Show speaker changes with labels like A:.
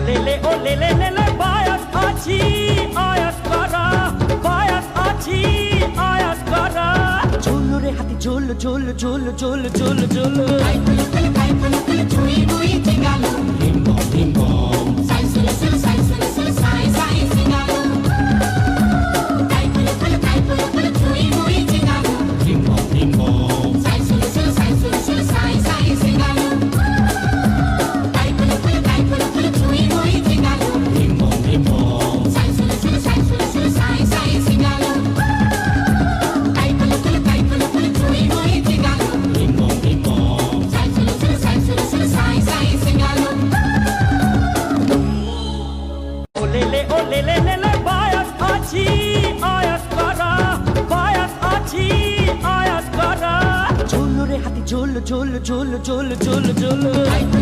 A: ও লেলে লেলে bias আছি আয়াস করা বায়াস আছি আয়াস করা ঝোলো রে হাতি ঝোলো ঝোলো ঝোলো ঝোলো ঝোলো ঝোলো ও লেলে লেলে বায়াস আছি আয়াস করা বায়াস আছি আয়াস করা ঝোলো রে হাতি ঝোলো ঝোলো ঝোলো ঝোলো ঝোলো ঝোলো